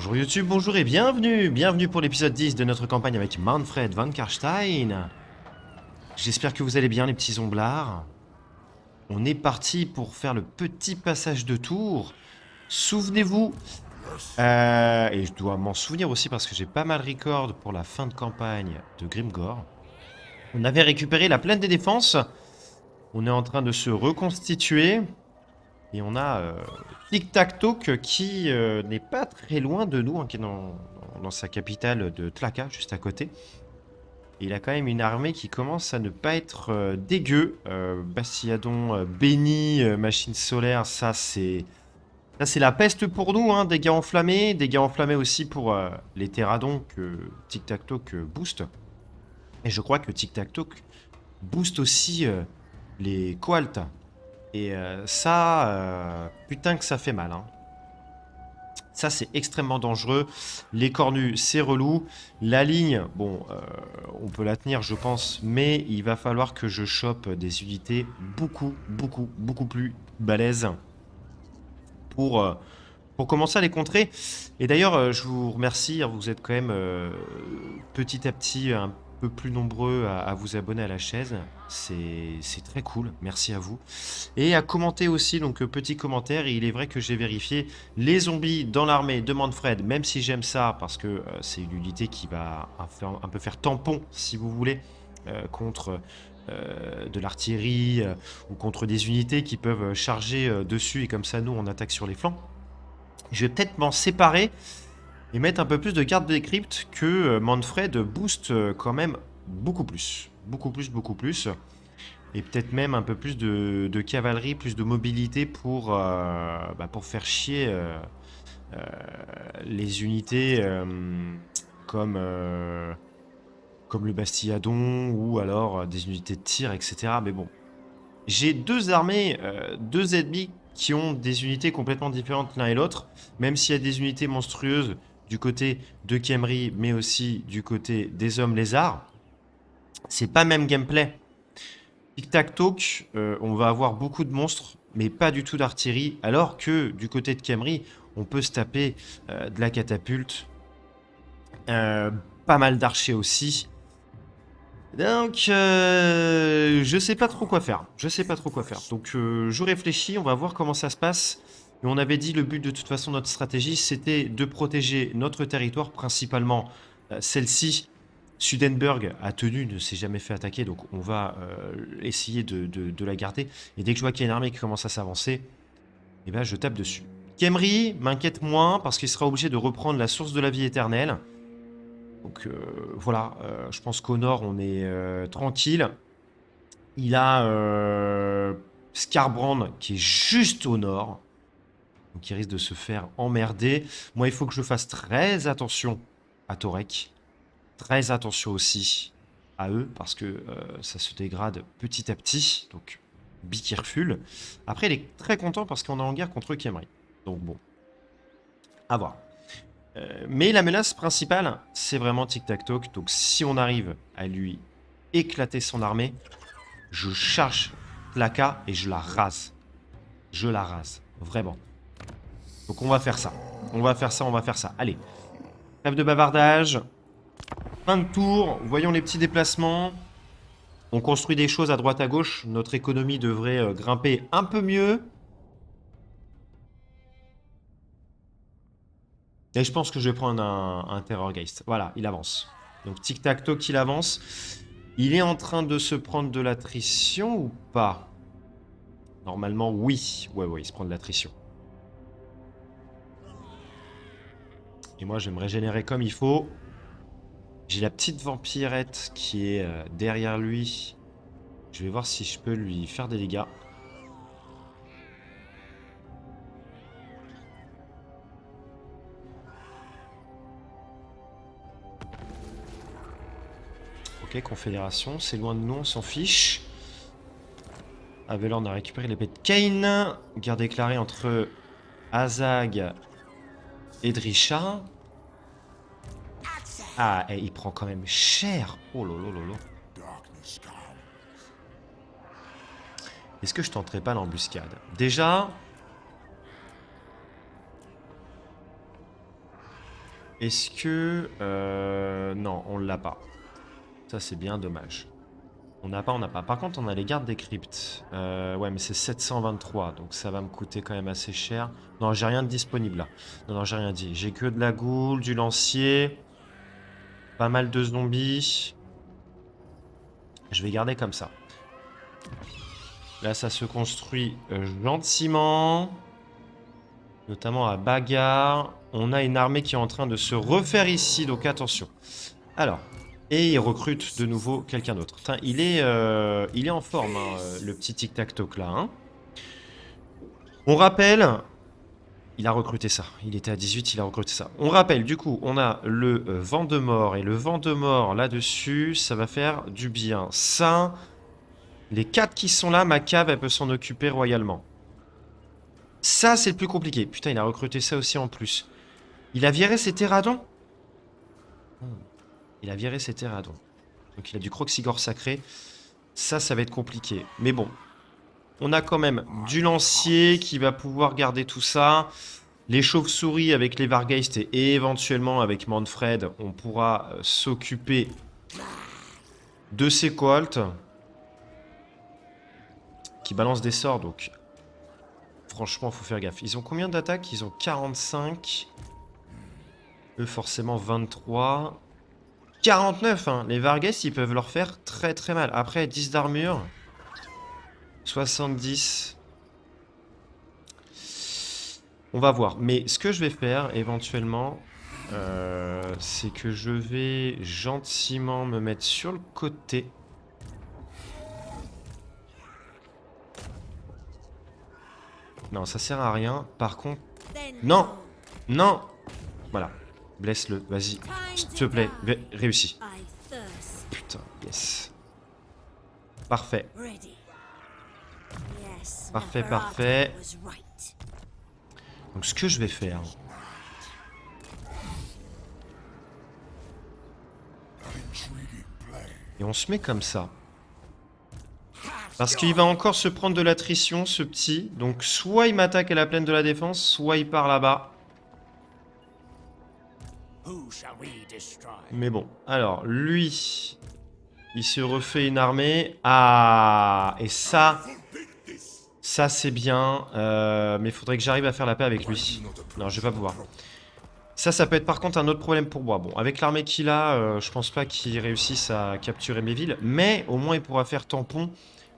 Bonjour YouTube, bonjour et bienvenue. Bienvenue pour l'épisode 10 de notre campagne avec Manfred van Karstein. J'espère que vous allez bien les petits omblards. On est parti pour faire le petit passage de tour. Souvenez-vous, et je dois m'en souvenir aussi parce que j'ai pas mal record pour la fin de campagne de Grimgore. On avait récupéré la plaine des défenses. On est en train de se reconstituer. Et on a Tic Tac Toc qui n'est pas très loin de nous, hein, qui est dans sa capitale de Tlaka, juste à côté. Et il a quand même une armée qui commence à ne pas être dégueu. Bastilladon béni, machine solaire, ça c'est la peste pour nous, hein, dégâts enflammés aussi pour les terradons que Tic Tac Toc booste. Et je crois que Tic Tac Toc booste aussi les Coalt. Et ça, putain que ça fait mal, hein. Ça, c'est extrêmement dangereux. Les cornus, c'est relou. La ligne, bon, on peut la tenir, je pense, mais il va falloir que je chope des unités beaucoup plus balèzes pour commencer à les contrer. Et d'ailleurs, je vous remercie, hein, vous êtes quand même petit à petit un peu plus nombreux à vous abonner à la chaîne. C'est très cool, merci à vous. Et à commenter aussi, donc petit commentaire, et il est vrai que j'ai vérifié les zombies dans l'armée de Manfred, même si j'aime ça, parce que c'est une unité qui va un peu faire tampon, si vous voulez, contre de l'artillerie, ou contre des unités qui peuvent charger dessus, et comme ça nous on attaque sur les flancs. Je vais peut-être m'en séparer et mettre un peu plus de garde des cryptes que Manfred booste quand même beaucoup plus. Beaucoup plus. Et peut-être même un peu plus de cavalerie, plus de mobilité pour faire chier les unités comme le Bastilladon ou alors des unités de tir, etc. Mais bon, j'ai deux armées, deux ennemis qui ont des unités complètement différentes l'un et l'autre, même s'il y a des unités monstrueuses du côté de Khemri, mais aussi du côté des hommes lézards. C'est pas même gameplay. Tic Tac Toc, on va avoir beaucoup de monstres, mais pas du tout d'artillerie, alors que du côté de Khemri, on peut se taper de la catapulte, pas mal d'archers aussi. Donc, je sais pas trop quoi faire. Donc, je réfléchis, on va voir comment ça se passe. Et on avait dit le but de toute façon, notre stratégie, c'était de protéger notre territoire, principalement celle-ci. Sudenburg a tenu, ne s'est jamais fait attaquer, donc on va essayer de la garder. Et dès que je vois qu'il y a une armée qui commence à s'avancer, eh ben, je tape dessus. Khemri m'inquiète moins parce qu'il sera obligé de reprendre la source de la vie éternelle. Donc voilà, je pense qu'au nord, on est tranquille. Il a Skarbrand qui est juste au nord. Donc il risque de se faire emmerder. Moi, il faut que je fasse très attention à Torek. Très attention aussi à eux, parce que ça se dégrade petit à petit. Donc, be careful. Après, il est très content parce qu'on est en guerre contre Khemri. Donc bon, à voir. Mais la menace principale, c'est vraiment Tic Tac Toc. Donc si on arrive à lui éclater son armée, je charge Tlaka et je la rase. Je la rase, vraiment. Donc on va faire ça. On va faire ça. Allez, trêve de bavardage. Fin de tour, voyons les petits déplacements. On construit des choses à droite à gauche. Notre économie devrait grimper un peu mieux. Et je pense que je vais prendre un Terrorgeist. Voilà, il avance. Donc Tic Tac Toc, il avance. Il est en train de se prendre de l'attrition ou pas? Normalement, oui. Ouais, il se prend de l'attrition. Et moi, je vais me régénérer comme il faut. J'ai la petite vampirette qui est derrière lui. Je vais voir si je peux lui faire des dégâts. Ok, Confédération, c'est loin de nous, on s'en fiche. Avelorn a récupéré l'épée de Kane. Guerre déclarée entre Azag et Drisha. Ah, et il prend quand même cher. Oh lolo. Est-ce que je tenterai pas l'embuscade? Déjà... Est-ce que... non, on l'a pas. Ça, c'est bien dommage. On n'a pas, on n'a pas. Par contre, on a les gardes des cryptes. Ouais, mais c'est 723, donc ça va me coûter quand même assez cher. Non, j'ai rien de disponible là. Non, non, j'ai rien dit. J'ai que de la goule, du lancier, pas mal de zombies. Je vais garder comme ça. Là, ça se construit gentiment. Notamment à Bagarre. On a une armée qui est en train de se refaire ici, donc attention. Alors, et il recrute de nouveau quelqu'un d'autre. Putain, il est en forme, hein, le petit tic-tac-toc là. Hein. On rappelle... Il a recruté ça. Il était à 18, il a recruté ça. On rappelle, du coup, on a le vent de mort. Et le vent de mort, là-dessus, ça va faire du bien. Ça, les 4 qui sont là, ma cave, elle peut s'en occuper royalement. Ça, c'est le plus compliqué. Putain, il a recruté ça aussi en plus. Il a viré ses terradons. Il a viré ses terradons. Donc il a du croxigore sacré. Ça va être compliqué. Mais bon. On a quand même du lancier qui va pouvoir garder tout ça. Les chauves-souris avec les Vargeist et éventuellement avec Manfred, on pourra s'occuper de ces cohortes qui balancent des sorts. Donc franchement, faut faire gaffe. Ils ont combien d'attaques? Ils ont 45. Eux, forcément, 23. 49, hein. Les Vargeist, ils peuvent leur faire très très mal. Après, 10 d'armure. 70. On va voir. Mais ce que je vais faire, éventuellement, c'est que je vais gentiment me mettre sur le côté. Non, ça sert à rien. Par contre... Non! Non! Voilà. Blesse-le. Vas-y. S'il te plaît. Réussis. Putain, yes. Parfait. Parfait, parfait. Donc ce que je vais faire... Et on se met comme ça. Parce qu'il va encore se prendre de l'attrition, ce petit. Donc soit il m'attaque à la plaine de la défense, soit il part là-bas. Mais bon, alors, lui... Il se refait une armée. Ah! Et ça... Ça, c'est bien. Mais il faudrait que j'arrive à faire la paix avec lui. Non, je vais pas pouvoir. Ça peut être par contre un autre problème pour moi. Bon, avec l'armée qu'il a, je pense pas qu'il réussisse à capturer mes villes. Mais au moins, il pourra faire tampon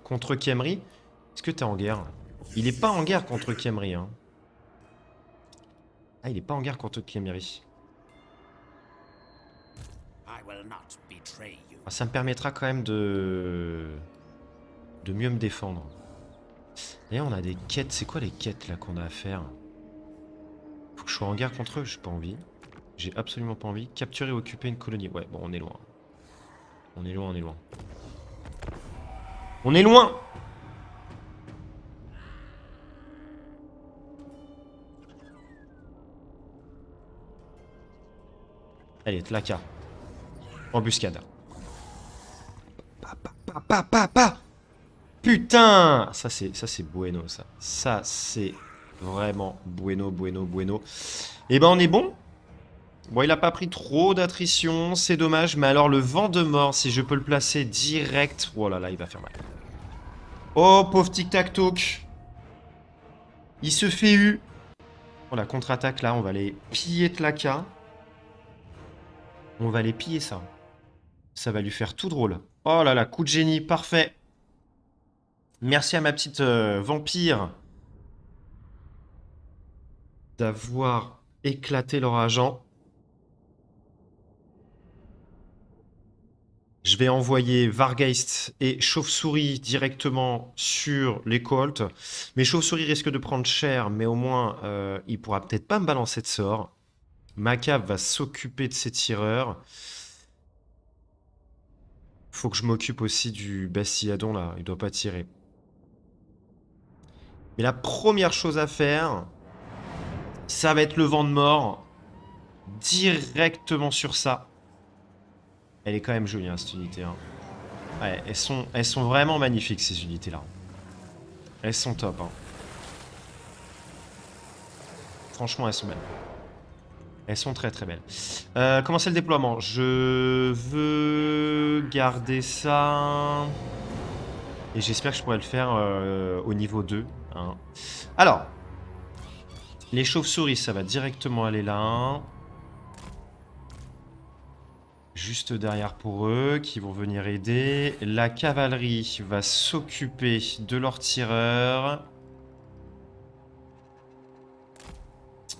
contre Khemri. Est-ce que t'es en guerre? Il est pas en guerre contre Khemri. Hein. Ah, il est pas en guerre contre Khemri. Ah, ça me permettra quand même de mieux me défendre. D'ailleurs, on a des quêtes. C'est quoi les quêtes là qu'on a à faire? Faut que je sois en guerre contre eux, j'ai pas envie. J'ai absolument pas envie. Capturer, occuper une colonie. Ouais, bon, on est loin. On est loin, on est loin. On est loin! Allez, Tlaka. Embuscade. Pa. Putain! Ça c'est bueno, ça. Ça, c'est vraiment bueno. Et ben, on est bon. Bon, il a pas pris trop d'attrition, c'est dommage. Mais alors, le vent de mort, si je peux le placer direct... Oh là là, il va faire mal. Oh, pauvre tic-tac-toc. Il se fait eu. Oh, la contre-attaque, là, on va aller piller Tlaka. On va aller piller ça. Ça va lui faire tout drôle. Oh là là, coup de génie, parfait. Merci à ma petite vampire d'avoir éclaté leur agent. Je vais envoyer Vargeist et Chauve-souris directement sur les Colts. Mais Chauve-souris risque de prendre cher, mais au moins, il pourra peut-être pas me balancer de sort. Macab va s'occuper de ses tireurs. Faut que je m'occupe aussi du Bastilladon, là. Il doit pas tirer. Mais la première chose à faire, ça va être le vent de mort. Directement sur ça. Elle est quand même jolie, hein, cette unité. Hein. Ouais, elles sont vraiment magnifiques, ces unités-là. Elles sont top. Hein. Franchement, elles sont belles. Elles sont très très belles. Comment c'est le déploiement? Je veux garder ça. Et j'espère que je pourrai le faire au niveau 2. Hein. Alors, les chauves-souris, ça va directement aller là. Juste derrière pour eux, qui vont venir aider. La cavalerie va s'occuper de leurs tireurs.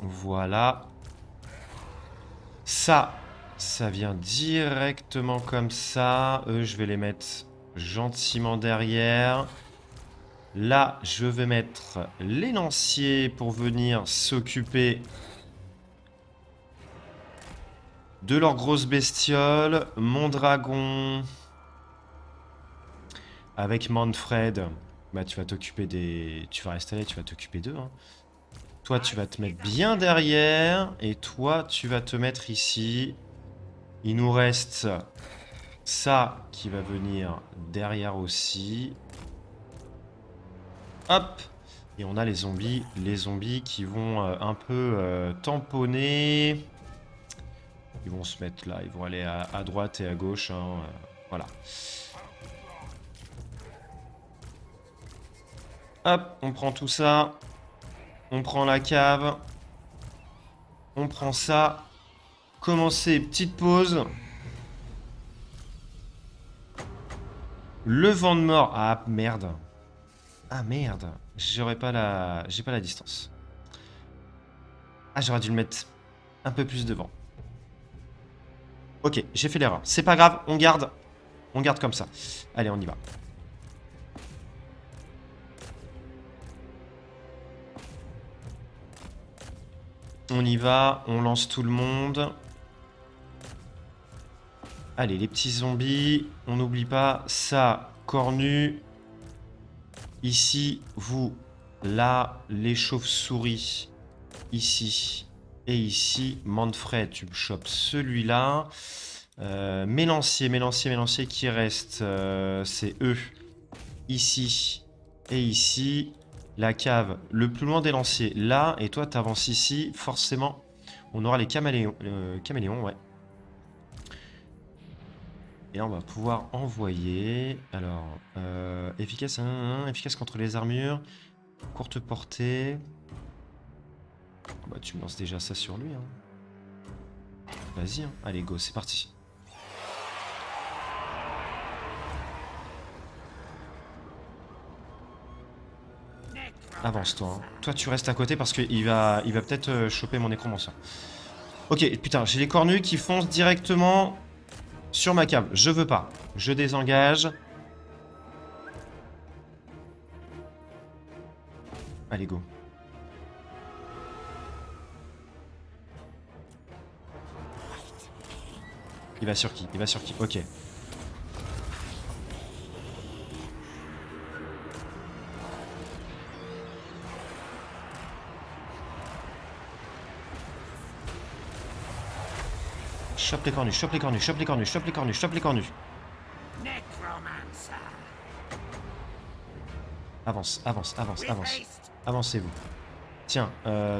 Voilà. Ça vient directement comme ça. Eux, je vais les mettre gentiment derrière. Là, je vais mettre les lanciers pour venir s'occuper de leurs grosses bestioles. Mon dragon, avec Manfred, bah tu vas t'occuper des... Tu vas rester là, tu vas t'occuper d'eux. Hein. Toi, tu vas te mettre bien derrière. Et toi, tu vas te mettre ici. Il nous reste ça qui va venir derrière aussi. Hop! Et on a les zombies. Les zombies qui vont un peu tamponner. Ils vont se mettre là. Ils vont aller à droite et à gauche. Hein, voilà. Hop, on prend tout ça. On prend la cave. On prend ça. Commencer, petite pause. Le vent de mort. Ah, merde. Ah, merde. J'ai pas la distance. Ah, j'aurais dû le mettre un peu plus devant. Ok, j'ai fait l'erreur. C'est pas grave, on garde. On garde comme ça. Allez, on y va. On y va, on lance tout le monde. Allez, les petits zombies. On n'oublie pas ça, cornu. Ici, vous. Là, les chauves-souris. Ici. Et ici, Manfred, tu me chopes celui-là. Mélancier qui reste, c'est eux. Ici et ici. La cave, le plus loin des lanciers, là. Et toi, t'avances ici. Forcément, on aura les caméléons. Caméléons, ouais. Et là, on va pouvoir envoyer. Alors, efficace, efficace contre les armures. Courte portée. Bah, tu me lances déjà ça sur lui. Hein. Vas-y, hein. Allez, go, c'est parti. Avance-toi. Hein. Toi, tu restes à côté parce qu'il va peut-être choper mon nécromancien. Ok, putain, j'ai les cornus qui foncent directement sur ma cave. Je veux pas. Je désengage. Allez, go. Il va sur qui? Il va sur qui? Ok. Chope les cornus, chope les cornus, chope les cornus, chope les cornus, chope les cornus. Avance, avance, avance, avance. Avancez-vous. Tiens,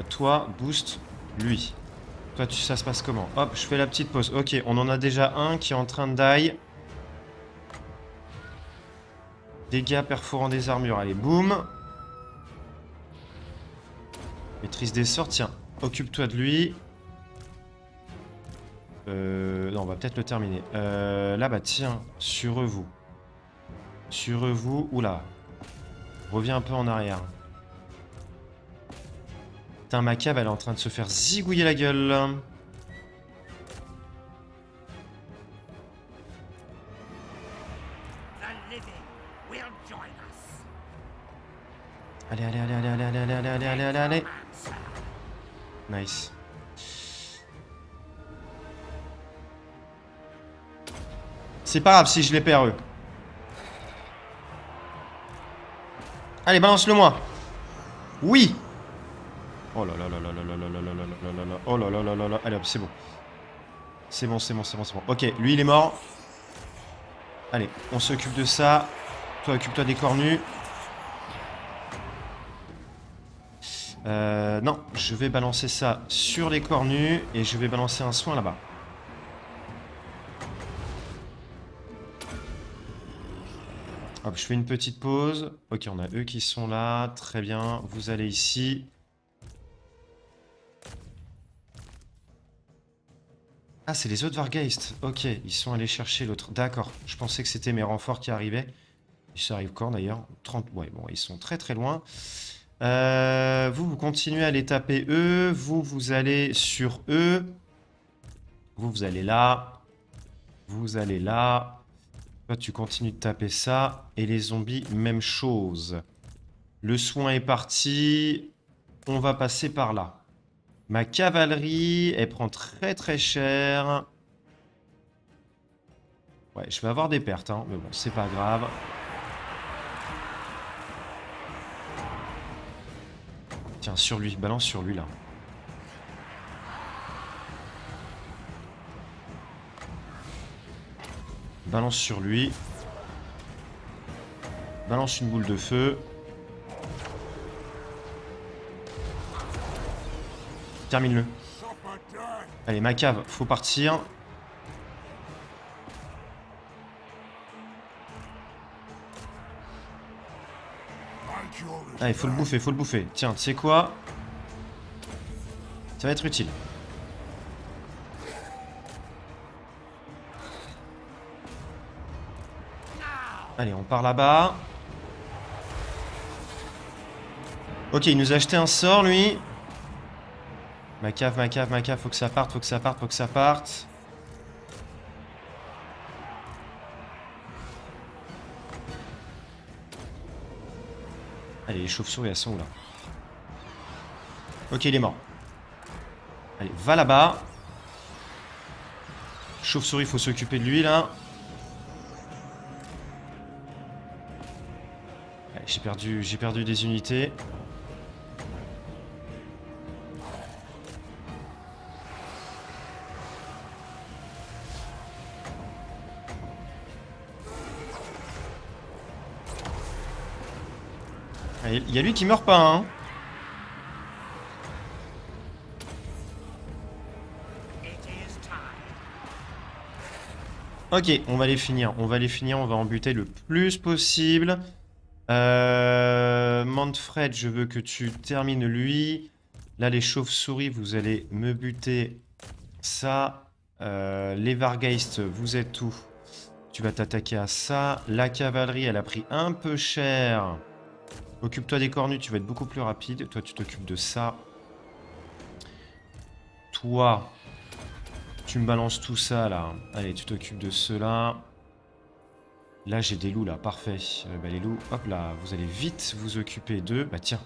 toi, boost lui. Toi, ça se passe comment? Hop, je fais la petite pause. Ok, on en a déjà un qui est en train de die. Dégâts perforant des armures. Allez, boum. Maîtrise des sorts. Tiens, occupe-toi de lui. Non, on va peut-être le terminer. Là, bah tiens, sur vous. Sur vous. Oula. Reviens un peu en arrière. Putain, ma cave, elle est en train de se faire zigouiller la gueule. Allez, allez, allez, allez, allez, allez, allez, allez, allez, allez, allez. Nice. C'est pas grave si je les perds, eux. Allez, balance-le moi. Oui. Oh là là là là là là là là là là là là. Oh là là là là là. Allez hop, c'est bon. C'est bon, c'est bon, c'est bon, c'est bon. Ok, lui il est mort. Allez, on s'occupe de ça. Toi, occupe-toi des cornus. Non, je vais balancer ça sur les cornus et je vais balancer un soin là-bas. Hop, je fais une petite pause. Ok, on a eux qui sont là. Très bien, vous allez ici. Ah, c'est les autres Vargeist. Ok, ils sont allés chercher l'autre. D'accord, je pensais que c'était mes renforts qui arrivaient. Ça arrive quand d'ailleurs? 30. Ouais, bon, ils sont très très loin. Vous continuez à les taper eux. Vous allez sur eux. Vous allez là. Vous allez là. Toi, tu continues de taper ça. Et les zombies, même chose. Le soin est parti. On va passer par là. Ma cavalerie, elle prend très très cher. Ouais, je vais avoir des pertes, hein, mais bon, c'est pas grave. Tiens, sur lui, balance sur lui là. Balance sur lui. Balance une boule de feu. Termine-le. Allez, ma cave, faut partir. Allez, faut le bouffer, faut le bouffer. Tiens, tu sais quoi? Ça va être utile. Allez, on part là-bas. Ok, il nous a acheté un sort, lui. Ma cave, ma cave, ma cave, faut que ça parte, faut que ça parte, faut que ça parte. Allez, les chauves-souris, elles sont où, là? Ok, il est mort. Allez, va là-bas. Chauve-souris, faut s'occuper de lui, là. J'ai perdu des unités. Il y a lui qui meurt pas, hein. Ok, on va les finir. On va les finir, on va en buter le plus possible. Manfred, je veux que tu termines lui. Là, les chauves-souris, vous allez me buter ça. Les Vargeist, vous êtes où? Tu vas t'attaquer à ça. La cavalerie, elle a pris un peu cher. Occupe-toi des cornus, tu vas être beaucoup plus rapide. Toi, tu t'occupes de ça. Toi, tu me balances tout ça, là. Allez, tu t'occupes de cela. Là, j'ai des loups, là. Parfait. Bah, les loups, hop là. Vous allez vite vous occuper d'eux. Bah, tiens.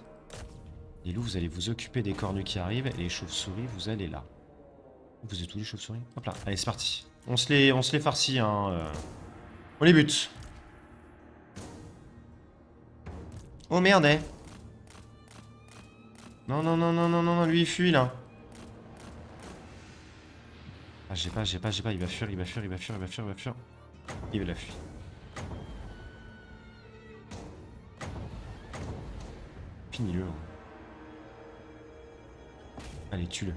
Les loups, vous allez vous occuper des cornus qui arrivent. Et les chauves-souris, vous allez là. Vous êtes où, les chauves-souris? Hop là. Allez, c'est parti. On se les farcit, hein. On les bute. Oh, merde, eh. Non, non, non, non, non, non, non. Lui, il fuit, là. Ah, j'ai pas. Il va fuir, il va fuir, il va fuir, il va fuir, il va fuir. Il va fuir. Finis-le. Allez, tue-le.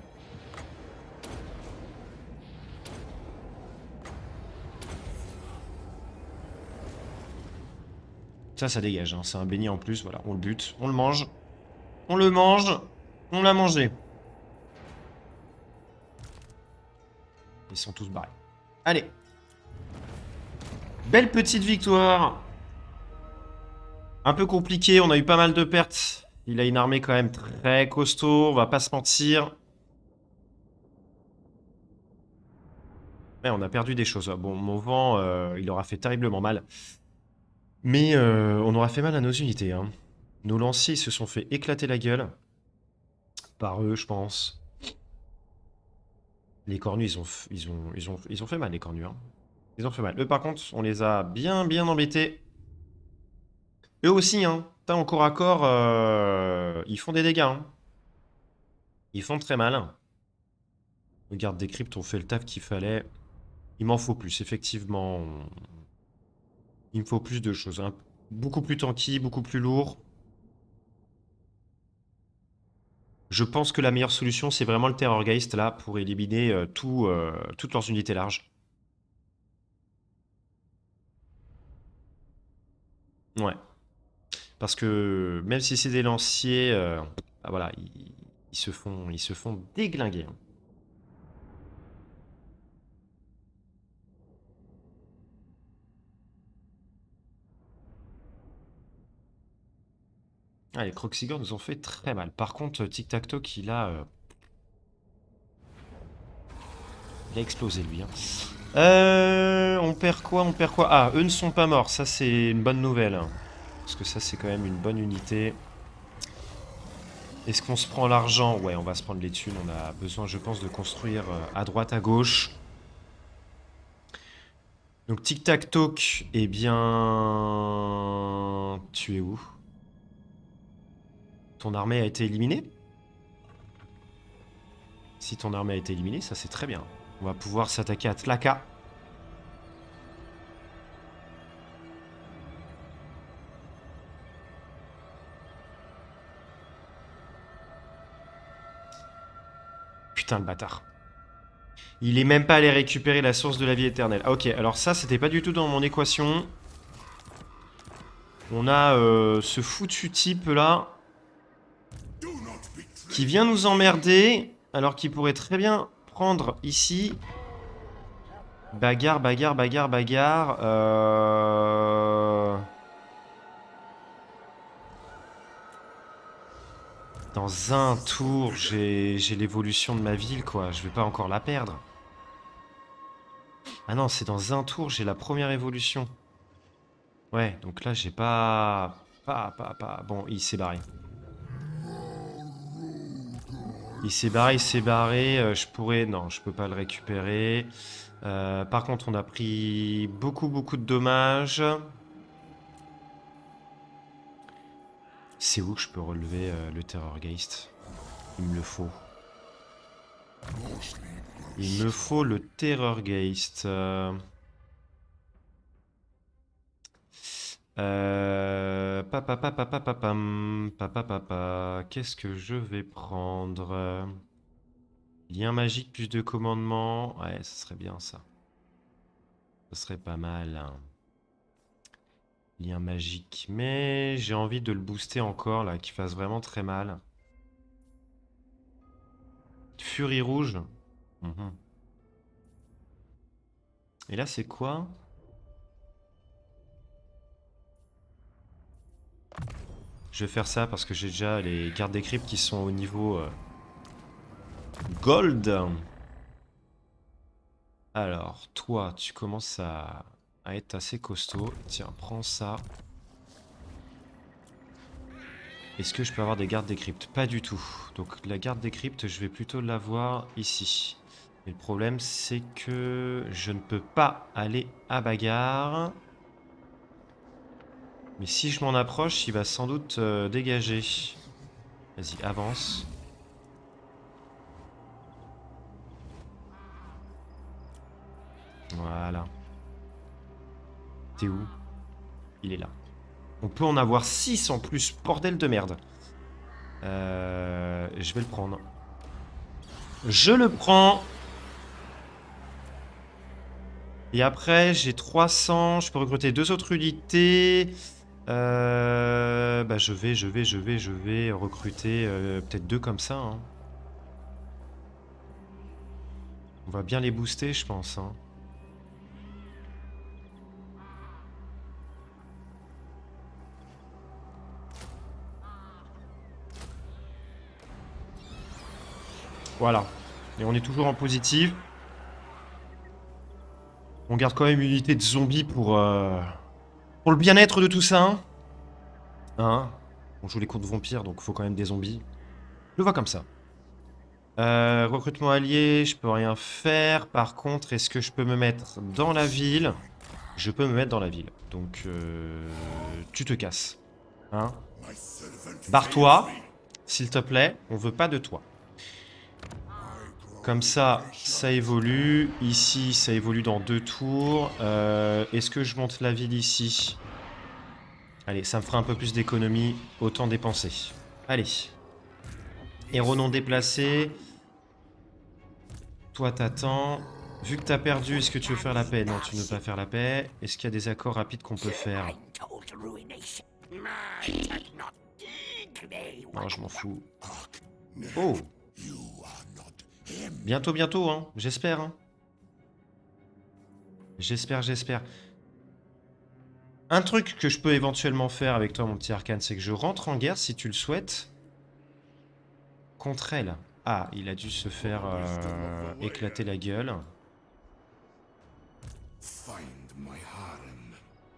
Ça dégage, hein. C'est un béni en plus, voilà. On le bute, on le mange. On le mange. On l'a mangé. Ils sont tous barrés. Allez. Belle petite victoire. Un peu compliqué, on a eu pas mal de pertes. Il a une armée quand même très costaud, on va pas se mentir. Ouais, on a perdu des choses. Bon, mon vent, il aura fait terriblement mal. Mais on aura fait mal à nos unités, hein. Nos lanciers se sont fait éclater la gueule. Par eux, je pense. Les cornus, ils ont fait mal, les cornus, hein. Ils ont fait mal. Eux, par contre, on les a bien embêtés. Eux aussi, hein. T'as en corps à corps, ils font des dégâts, hein. Ils font très mal. Le garde des cryptes ont fait le taf qu'il fallait. Il m'en faut plus, effectivement. Il me faut plus de choses, hein. Beaucoup plus tanky, beaucoup plus lourd. Je pense que la meilleure solution, c'est vraiment le Terrorgeist, là, pour éliminer toutes leurs unités larges. Ouais. Parce que même si c'est des lanciers, bah voilà, ils se font déglinguer, hein. Ah, les Kroxigors nous ont fait très mal. Par contre, Tic Tac Toc, il a explosé lui, hein. On perd quoi? On perd quoi? Ah, eux ne sont pas morts. Ça, c'est une bonne nouvelle, hein. Parce que ça, c'est quand même une bonne unité. Est-ce qu'on se prend l'argent? Ouais, on va se prendre les thunes. On a besoin, je pense, de construire à droite, à gauche. Donc, Tic Tac Toc, eh bien... Tu es où? Ton armée a été éliminée? Si ton armée a été éliminée, ça c'est très bien. On va pouvoir s'attaquer à Tlaka. Putain, le bâtard. Il est même pas allé récupérer la source de la vie éternelle. Ah, ok, alors ça, c'était pas du tout dans mon équation. On a ce foutu type là qui vient nous emmerder alors qu'il pourrait très bien prendre ici. Bagarre, bagarre, bagarre, bagarre. Dans un tour, j'ai l'évolution de ma ville, quoi. Je vais pas encore la perdre. Ah non, c'est dans un tour, j'ai la première évolution. Ouais, donc là, j'ai pas... Bon, il s'est barré. Il s'est barré, il s'est barré. Je pourrais... Non, je peux pas le récupérer. Par contre, on a pris beaucoup, beaucoup de dommages. C'est où que je peux relever le Terrorgeist? Il me le faut. Il me faut le Terrorgeist. Qu'est-ce que je vais prendre? Lien magique, plus de commandement. Ouais, ça serait bien ça. Ça serait pas mal, hein. Lien magique. Mais j'ai envie de le booster encore, là, qu'il fasse vraiment très mal. Furie rouge. Mhm. Et là, c'est quoi? Je vais faire ça parce que j'ai déjà les cartes des cryptes qui sont au niveau Gold. Alors, toi, tu commences à être assez costaud. Tiens, prends ça. Est-ce que je peux avoir des gardes des cryptes? Pas du tout. Donc la garde des cryptes, je vais plutôt l'avoir ici. Et le problème, c'est que je ne peux pas aller à bagarre. Mais si je m'en approche, il va sans doute dégager. Vas-y, avance. Voilà. T'es où? Il est là. On peut en avoir 6 en plus. Bordel de merde. Je vais le prendre. Je le prends. Et après, j'ai 300. Je peux recruter 2 autres unités. Bah je vais recruter peut-être 2 comme ça, hein. On va bien les booster, je pense, hein. Voilà. Et on est toujours en positif. On garde quand même une unité de zombies pour le bien-être de tout ça, hein. Hein. On joue les cours de vampires, donc il faut quand même des zombies. Je le vois comme ça. Recrutement allié, je peux rien faire. Par contre, est-ce que je peux me mettre dans la ville? Je peux me mettre dans la ville. Donc, tu te casses. Hein? Barre-toi, s'il te plaît. On veut pas de toi. Comme ça, ça évolue. Ici, ça évolue dans 2 tours. Est-ce que je monte la ville ici? Allez, ça me fera un peu plus d'économie. Autant dépenser. Allez. Héros non déplacé. Toi, t'attends. Vu que t'as perdu, est-ce que tu veux faire la paix? Non, tu ne veux pas faire la paix. Est-ce qu'il y a des accords rapides qu'on peut faire? Non, je m'en fous. Oh! Bientôt, bientôt, hein. J'espère, hein. J'espère. Un truc que je peux éventuellement faire avec toi, mon petit Arcane, c'est que je rentre en guerre, si tu le souhaites, contre elle. Ah, il a dû se faire éclater la gueule.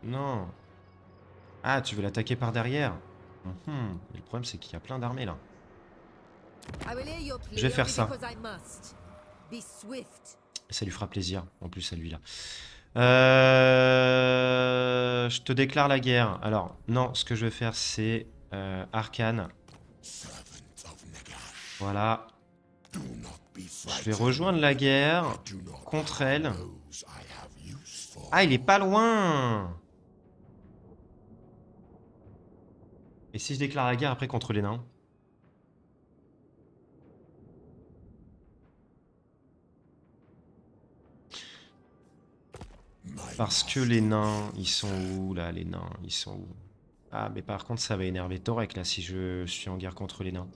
Non. Ah, tu veux l'attaquer par derrière? Et le problème, c'est qu'il y a plein d'armées, là. Je vais faire ça. Ça lui fera plaisir, en plus, à lui, là. Je te déclare la guerre. Alors, non, ce que je vais faire, c'est Arcane. Voilà. Je vais rejoindre la guerre contre elle. Ah, il est pas loin! Et si je déclare la guerre après contre les nains? Parce que les nains, ils sont où là, les nains? Ils sont où? Ah, mais par contre, ça va énerver Torek là si je suis en guerre contre les nains.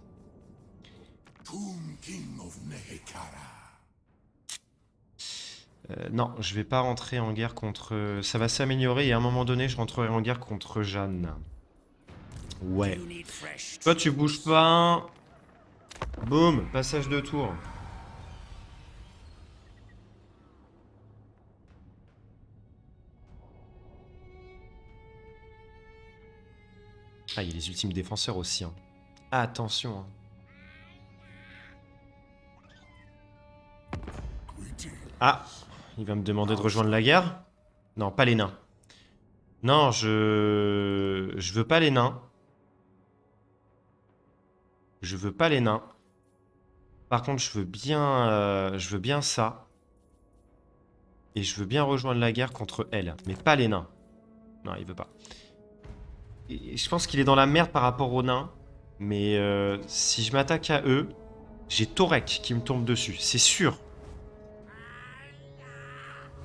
Non, je vais pas rentrer en guerre contre... Ça va s'améliorer et à un moment donné, je rentrerai en guerre contre Jeanne. Ouais. Toi, tu bouges pas. Boum, passage de tour. Ah, il y a les ultimes défenseurs aussi. Hein. Attention. Hein. Ah, il va me demander de rejoindre la guerre? Non, pas les nains. Non, je veux pas les nains. Je veux pas les nains. Par contre, je veux bien ça. Et je veux bien rejoindre la guerre contre elle. Mais pas les nains. Non, il veut pas. Et je pense qu'il est dans la merde par rapport aux nains. Mais si je m'attaque à eux, j'ai Torek qui me tombe dessus. C'est sûr.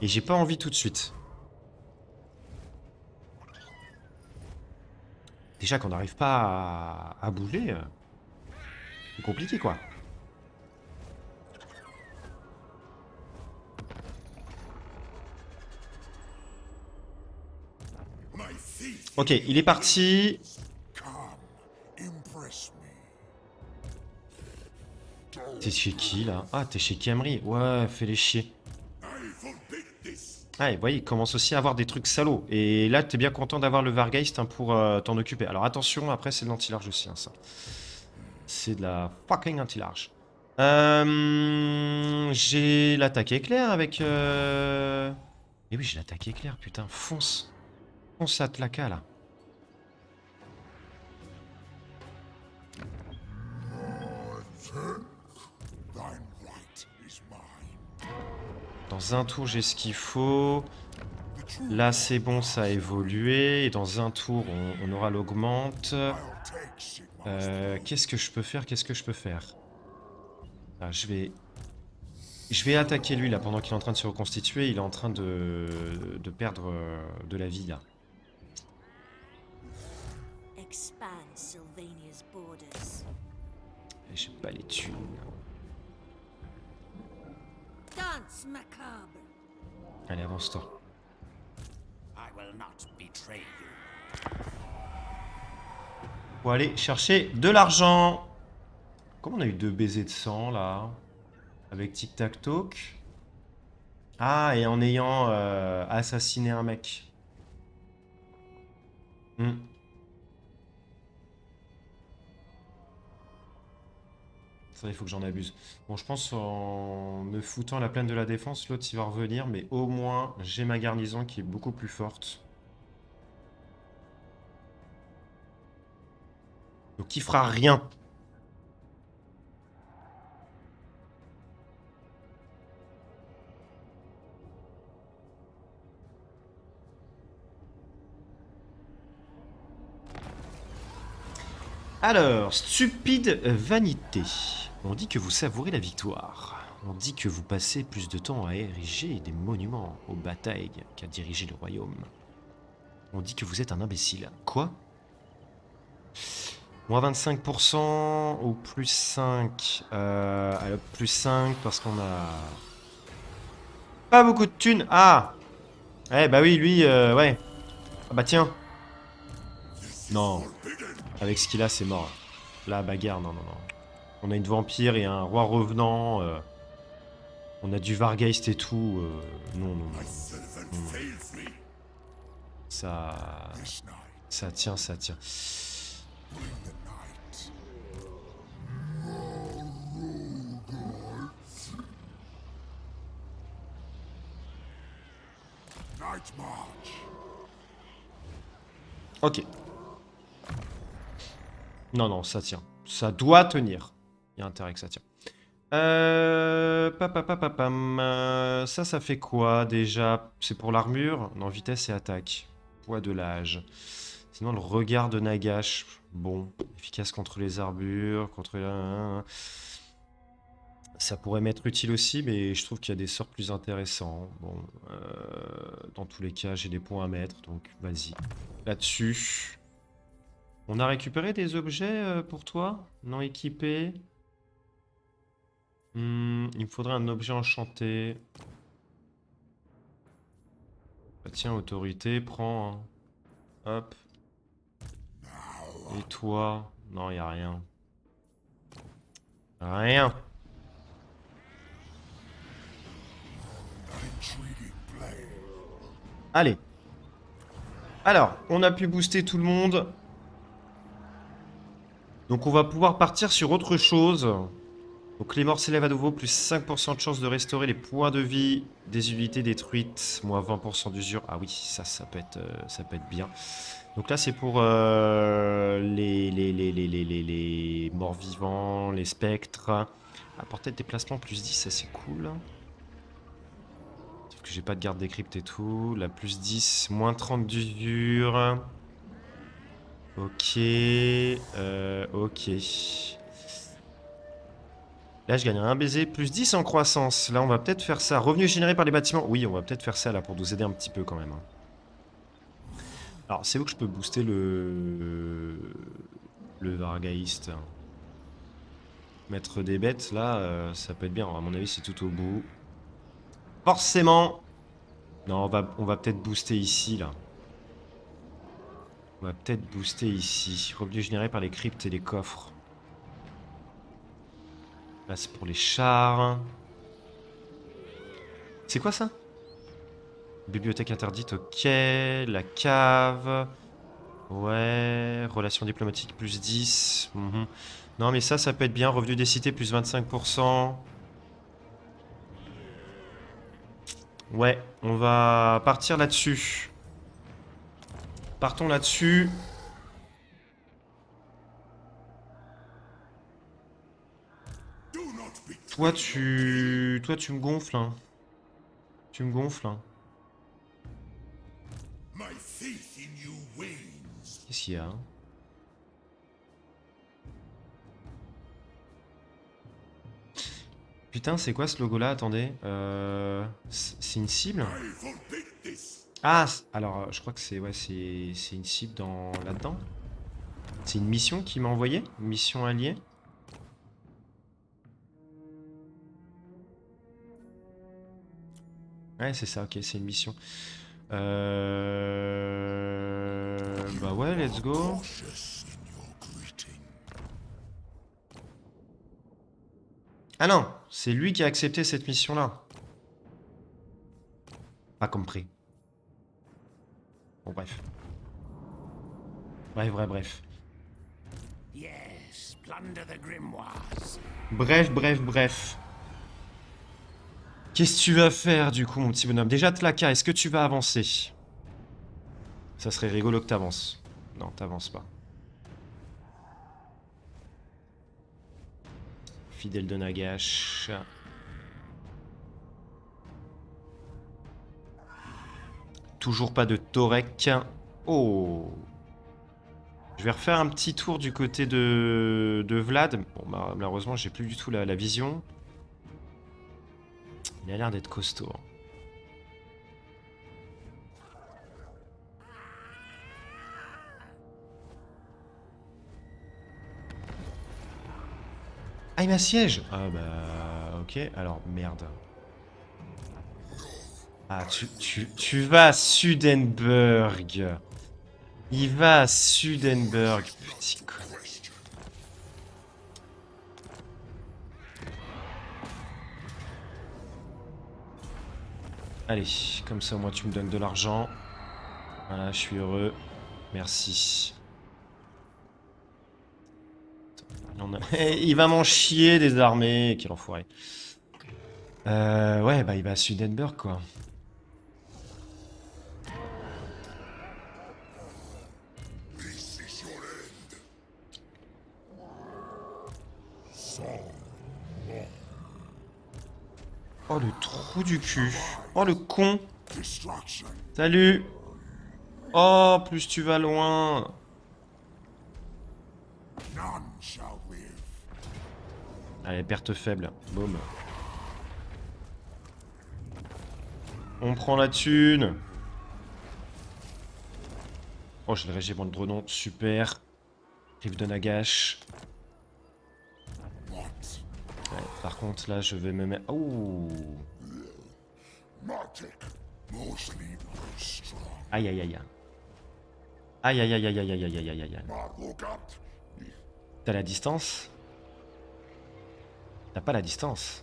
Et j'ai pas envie tout de suite. Déjà qu'on n'arrive pas à bouger, c'est compliqué quoi. Ok, il est parti. T'es chez qui là? Ah, t'es chez Camry. Ouais, fais les chier. Ah, et vous voyez, il commence aussi à avoir des trucs salauds. Et là, t'es bien content d'avoir le Vargeist hein, pour t'en occuper. Alors attention, après, c'est de l'anti-large aussi, hein, ça. C'est de la fucking anti-large. J'ai l'attaque éclair avec... Eh oui, j'ai l'attaque éclair, putain. Fonce. Fonce à Tlaka, là. Dans un tour, j'ai ce qu'il faut. Là, c'est bon, ça a évolué. Et dans un tour, on aura l'augmente. Qu'est-ce que je peux faire? Ah, je vais attaquer lui, là, pendant qu'il est en train de se reconstituer. Il est en train de perdre de la vie, là. J'ai pas les thunes. Allez, avance-toi. Faut aller chercher de l'argent. Comment on a eu 2 baisers de sang, là? Avec Tic Tac Toc. Ah, et en ayant assassiné un mec. Ça, il faut que j'en abuse. Bon, je pense en me foutant la plaine de la défense, l'autre il va revenir, mais au moins j'ai ma garnison qui est beaucoup plus forte. Donc il fera rien. Alors, stupide vanité. On dit que vous savourez la victoire. On dit que vous passez plus de temps à ériger des monuments aux batailles qu'à diriger le royaume. On dit que vous êtes un imbécile. Quoi? Moins 25% ou plus 5 alors, plus 5 parce qu'on a pas beaucoup de thunes. Ah! Eh bah oui, lui, ouais. Ah bah tiens. Non. Avec ce qu'il a, c'est mort. Là, bagarre, non, non, non. On a une vampire et un roi revenant. On a du Vargeist et tout. Non, non, non. Non. Ça... Ça tient, ça tient. Ok. Non, non, ça tient. Ça doit tenir. Il y a intérêt que ça tient. Ça fait quoi déjà? C'est pour l'armure? Non, vitesse et attaque. Poids de l'âge. Sinon, le regard de Nagash. Bon, efficace contre les armures, contre... Ça pourrait m'être utile aussi, mais je trouve qu'il y a des sorts plus intéressants. Bon, dans tous les cas, j'ai des points à mettre, donc vas-y. Là-dessus. On a récupéré des objets pour toi? Non équipés? Il me faudrait un objet enchanté. Bah tiens, autorité, prends. Hein. Hop. Et toi? Non, y a rien. Rien. Allez. Alors, on a pu booster tout le monde. Donc on va pouvoir partir sur autre chose. Donc les morts s'élèvent à nouveau, plus 5% de chance de restaurer les points de vie des unités détruites, moins 20% d'usure. Ah oui, ça peut être bien. Donc là c'est pour les morts vivants, les spectres. À portée de déplacement plus 10, ça c'est cool. Sauf que j'ai pas de garde décrypte et tout. La plus 10, moins 30 d'usure. Ok. Ok. Là, je gagnerai un baiser, plus 10 en croissance. Là, on va peut-être faire ça. Revenu généré par les bâtiments. Oui, on va peut-être faire ça là pour nous aider un petit peu quand même. Alors, c'est où que je peux booster le Vargeist? Mettre des bêtes, là, ça peut être bien. À mon avis, c'est tout au bout. Forcément. Non, on va peut-être booster ici, là. On va peut-être booster ici. Revenu généré par les cryptes et les coffres. Là, c'est pour les chars. C'est quoi ça? Bibliothèque interdite, ok. La cave. Ouais. Relations diplomatiques, plus 10. Non, mais ça peut être bien. Revenu des cités, plus 25%. Ouais, on va partir là-dessus. Partons là-dessus. Toi, tu me gonfles, hein. Tu me gonfles, hein. Qu'est-ce qu'il y a, hein? Putain, c'est quoi ce logo-là? Attendez. C'est une cible? Ah, alors, je crois que c'est ouais, c'est une cible dans là-dedans. C'est une mission qui m'a envoyé? Une mission alliée? Ouais, c'est ça, ok, c'est une mission. Bah ouais, let's go. Ah non, c'est lui qui a accepté cette mission-là. Pas compris. Bon, bref. Bref. Bref. Qu'est-ce que tu vas faire, du coup, mon petit bonhomme? Déjà, Tlaka, est-ce que tu vas avancer? Ça serait rigolo que t'avances. Non, t'avances pas. Fidèle de Nagash. Toujours pas de Torek. Oh. Je vais refaire un petit tour du côté de Vlad. Bon, bah, malheureusement, j'ai plus du tout la vision. Il a l'air d'être costaud. Ah, il m'assiège! Ah bah... Ok, alors, merde. Ah, tu vas à Sudenburg. Il va à Sudenburg, petit con. Allez, comme ça au moins tu me donnes de l'argent. Voilà, je suis heureux. Merci. Il va m'en chier des armées, quel enfoiré. Ouais, bah il va à Sudenburg, quoi. Oh, le trou du cul. Oh, le con. Salut. Oh, plus tu vas loin. Allez, perte faible. Boum. On prend la thune. Oh, j'ai le régiment de Drenon. Super. Rive de Nagash. Ouais, par contre, là, je vais me mettre... Oh. Aïe, aïe, aïe. Aïe, aïe, aïe, aïe, aïe, aïe, aïe, aïe, aïe, aïe. T'as la distance? T'as pas la distance.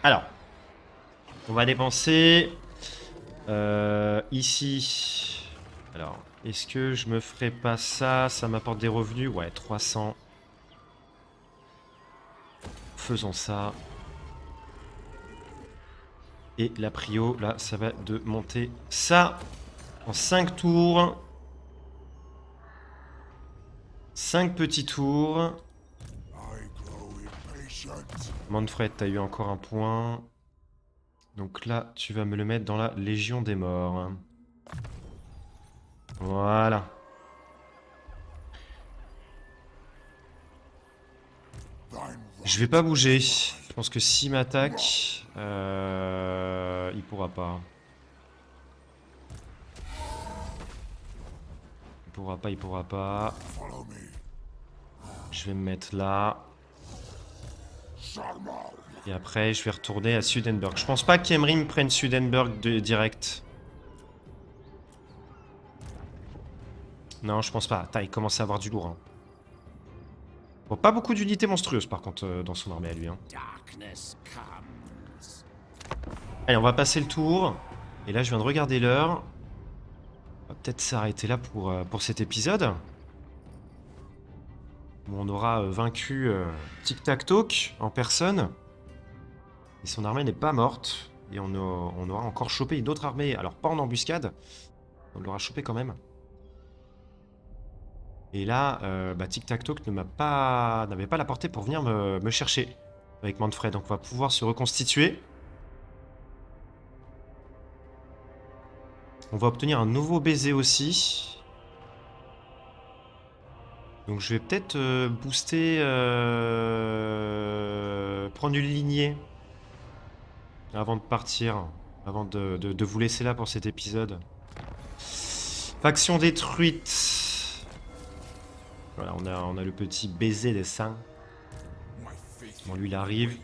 Alors. On va dépenser... ici. Alors, est-ce que je me ferais pas ça? Ça m'apporte des revenus? Ouais, 300. Faisons ça. Et la prio, là, ça va de monter ça en 5 tours. 5 petits tours. Manfred, t'as eu encore un point. Donc là, tu vas me le mettre dans la Légion des Morts. Voilà. Je vais pas bouger. Je pense que s'il m'attaque, il pourra pas. Il pourra pas. Je vais me mettre là. Et après, je vais retourner à Sudenburg. Je pense pas qu'Emery prenne Sudenburg direct. Non, je pense pas. Attends, il commence à avoir du lourd. Hein. Bon, pas beaucoup d'unités monstrueuses, par contre, dans son armée à lui. Hein. Allez, on va passer le tour. Et là, je viens de regarder l'heure. On va peut-être s'arrêter là pour cet épisode. Où on aura vaincu Tic Tac Toc en personne. Et son armée n'est pas morte. Et on aura encore chopé une autre armée. Alors, pas en embuscade. On l'aura chopé quand même. Et là, Tic Tac Toc n'avait pas la portée pour venir me chercher avec Manfred. Donc on va pouvoir se reconstituer. On va obtenir un nouveau baiser aussi. Donc je vais peut-être booster... prendre une lignée. Avant de partir. Avant de vous laisser là pour cet épisode. Faction détruite. Voilà, on a le petit baiser des saints. Bon, lui, il arrive.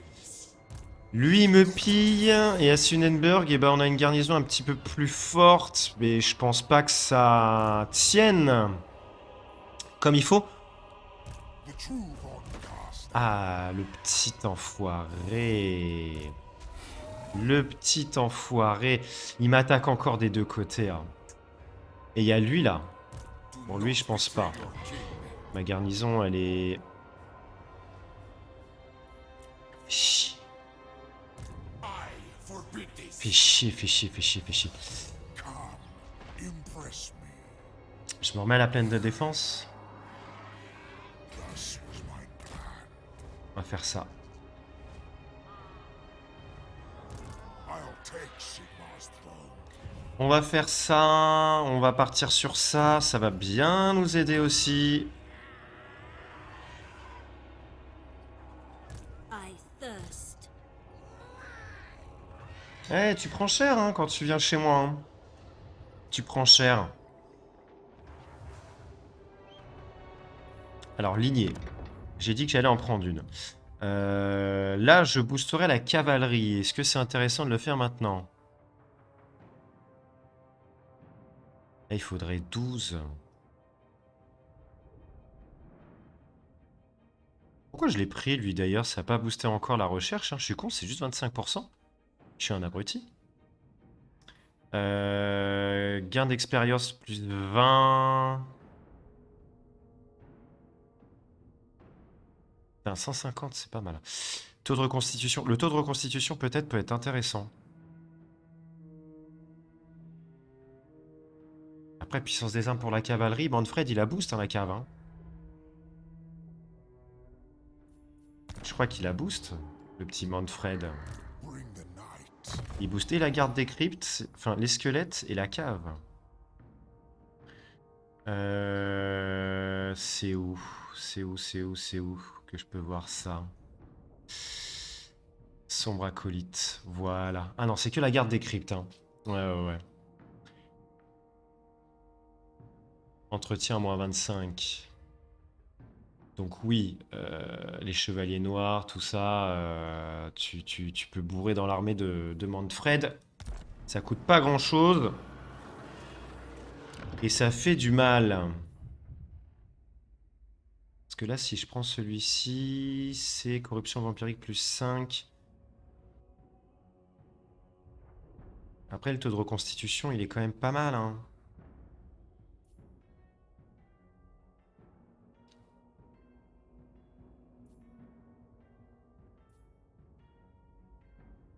Lui, il me pille. Et à Sudenburg, eh ben, on a une garnison un petit peu plus forte. Mais je pense pas que ça tienne comme il faut. Ah, le petit enfoiré. Le petit enfoiré. Il m'attaque encore des deux côtés. Hein. Et il y a lui, là. Bon, lui, je pense pas. Ma garnison, elle est... Chier. Fais chier, fais chier, fais chier, fais chier. Je me remets à la plaine de défense. On va faire ça. On va faire ça, on va partir sur ça, ça va bien nous aider aussi. Eh, tu prends cher hein, quand tu viens chez moi. Hein. Tu prends cher. Alors, lignée. J'ai dit que j'allais en prendre une. Là, je boosterai la cavalerie. Est-ce que c'est intéressant de le faire maintenant? Il faudrait 12. Pourquoi je l'ai pris, lui, d'ailleurs? Ça n'a pas boosté encore la recherche. Hein. Je suis con, c'est juste 25%. Je suis un abruti. Gain d'expérience plus 20. Putain, 150, c'est pas mal. Taux de reconstitution. Le taux de reconstitution, peut-être, peut être intéressant. Après, puissance des armes pour la cavalerie. Manfred, il a boost, hein, la cave. Hein. Je crois qu'il a boost, le petit Manfred. Il boostait la garde des cryptes, enfin les squelettes et la cave. C'est où? C'est où que je peux voir ça? Sombre acolyte, voilà. Ah non, c'est que la garde des cryptes. Hein. Ouais. Entretien moins 25. Donc oui, les chevaliers noirs, tout ça, tu peux bourrer dans l'armée de Manfred. Ça coûte pas grand-chose. Et ça fait du mal. Parce que là, si je prends celui-ci, c'est corruption vampirique plus 5. Après, le taux de reconstitution, il est quand même pas mal, hein.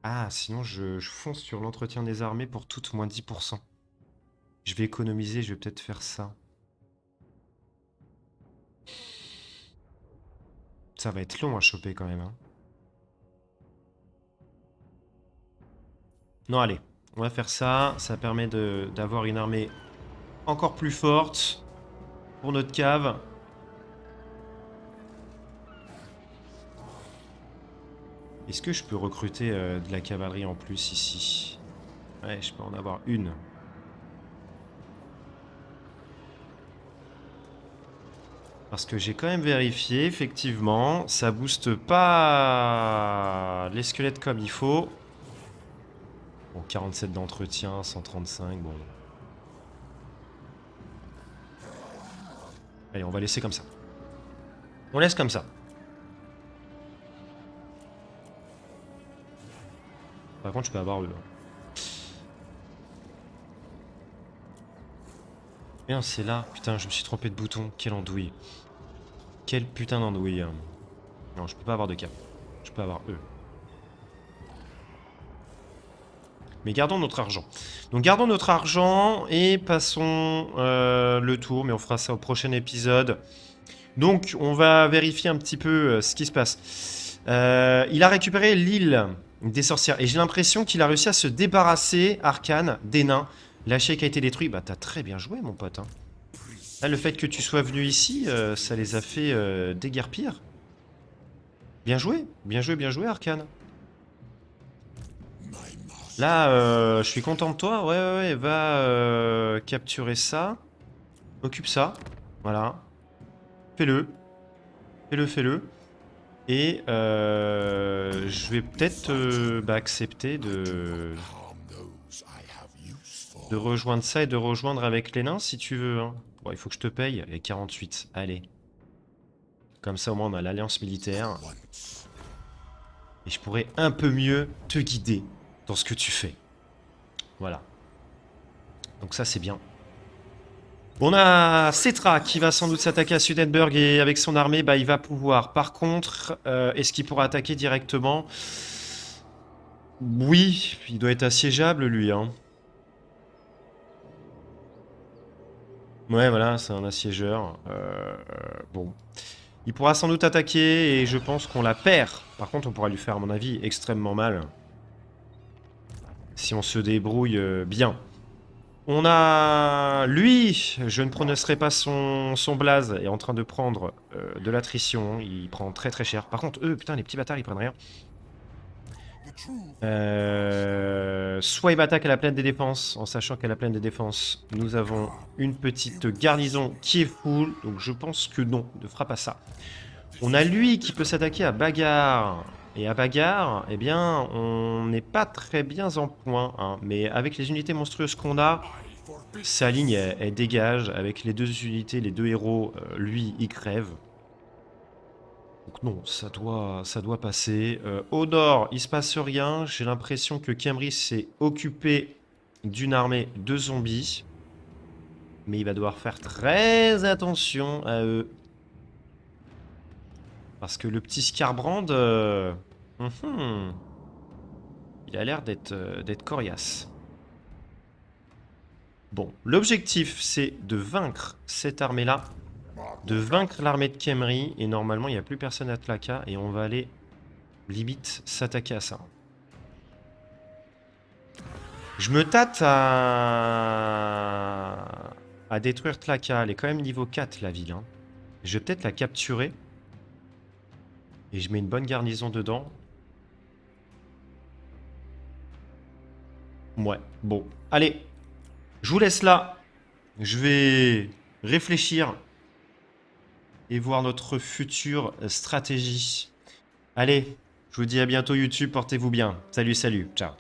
Ah, sinon, je fonce sur l'entretien des armées pour toutes moins 10%. Je vais économiser, je vais peut-être faire ça. Ça va être long à choper quand même, hein. Non, allez, on va faire ça. Ça permet d'avoir une armée encore plus forte pour notre cave. Est-ce que je peux recruter de la cavalerie en plus ici? Ouais, je peux en avoir une. Parce que j'ai quand même vérifié, effectivement, ça booste pas les squelettes comme il faut. Bon, 47 d'entretien, 135, bon. Allez, on va laisser comme ça. On laisse comme ça. Par contre, je peux avoir eux. Merde, c'est là. Putain, je me suis trompé de bouton. Quelle andouille. Quelle putain d'andouille. Non, je peux pas avoir de cap. Je peux avoir eux. Mais gardons notre argent. Donc gardons notre argent et passons le tour. Mais on fera ça au prochain épisode. Donc on va vérifier un petit peu ce qui se passe. Il a récupéré l'île des sorcières. Et j'ai l'impression qu'il a réussi à se débarrasser, Arcane, des nains. Lâcher qui a été détruit. Bah t'as très bien joué mon pote. Hein. Là, le fait que tu sois venu ici, ça les a fait déguerpir. Bien joué Arcane. Là, je suis content de toi. Ouais, va capturer ça. Occupe ça. Voilà. Fais-le. Fais-le. Et je vais peut-être accepter de rejoindre ça et de rejoindre avec les nains si tu veux. Hein. Bon, il faut que je te paye. Et 48. Allez. Comme ça, au moins, on a l'alliance militaire. Et je pourrais un peu mieux te guider dans ce que tu fais. Voilà. Donc ça, c'est bien. On a Cetra qui va sans doute s'attaquer à Sudenburg et avec son armée, bah, il va pouvoir. Par contre, est-ce qu'il pourra attaquer directement? Oui, il doit être assiégeable, lui. Hein. Ouais, voilà, c'est un assiégeur. Bon. Il pourra sans doute attaquer et je pense qu'on la perd. Par contre, on pourra lui faire, à mon avis, extrêmement mal. Si on se débrouille bien. On a... Lui, je ne prononcerai pas son blaze, est en train de prendre de l'attrition. Il prend très très cher. Par contre, eux, putain, les petits bâtards, ils prennent rien. Soit ils m'attaquent à la plaine des défenses, en sachant qu'à la plaine des défenses, nous avons une petite garnison qui est full. Donc je pense que non, ne fera pas ça. On a lui qui peut s'attaquer à Bagarre. Et à Bagarre, eh bien, on n'est pas très bien en point. Hein. Mais avec les unités monstrueuses qu'on a, sa ligne, elle dégage. Avec les deux unités, les deux héros, lui, il crève. Donc non, ça doit passer. Au nord, il se passe rien. J'ai l'impression que Khemri s'est occupé d'une armée de zombies. Mais il va devoir faire très attention à eux. Parce que le petit Scarbrand, il a l'air d'être coriace. Bon, l'objectif, c'est de vaincre cette armée-là. De vaincre l'armée de Khemri. Et normalement, il n'y a plus personne à Tlaka. Et on va aller, limite, s'attaquer à ça. Je me tâte à détruire Tlaka. Elle est quand même niveau 4, la ville. Hein. Je vais peut-être la capturer. Et je mets une bonne garnison dedans. Ouais, bon. Allez, je vous laisse là. Je vais réfléchir et voir notre future stratégie. Allez, je vous dis à bientôt YouTube. Portez-vous bien. Salut, salut. Ciao.